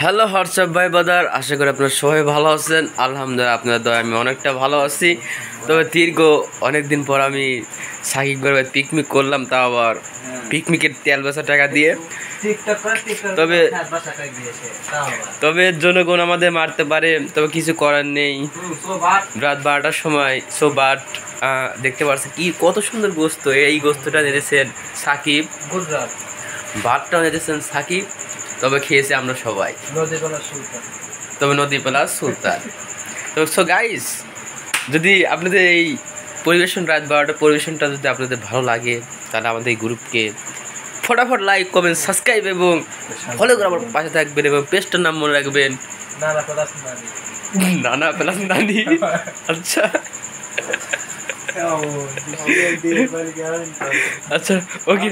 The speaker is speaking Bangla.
হ্যালো হোয়াটসঅ্যাপ ভাই বাদার, আশা করি আপনারা সবাই ভালো আছেন। আলহামদুলিল্লাহ আপনার দয়া আমি অনেকটা ভালো আছি। তবে দীর্ঘ অনেকদিন পর আমি সাকিব ভাই পিকনিক করলাম, তা আবার পিকনিকের তেল বেচা টাকা দিয়ে। তবে তবে জনগণ আমাদের মারতে পারে, তবে কিছু করার নেই। রাত 12টার সময় বাট দেখতে পাচ্ছেন কি কত সুন্দর গোস্ত। এই গোস্তটা নিয়েছেন সাকিব, ভাতটা নিয়েছেন সাকিব, তবে খেয়েছে আমরা সবাই, তবে নদী প্লাস সুলতান। তো সো গাইস, যদি আপনাদের এই পরিবেশন রাত 12টা পরিবেশনটা যদি আপনাদের ভালো লাগে, তাহলে আমাদের এই গ্রুপকে ফটাফট লাইক কমেন্ট সাবস্ক্রাইব এবং ফলো করে আমার পাশে থাকবেন এবং পেজটার নাম মনে রাখবেন নানা প্লাস নানি। আচ্ছা আচ্ছা ওকে।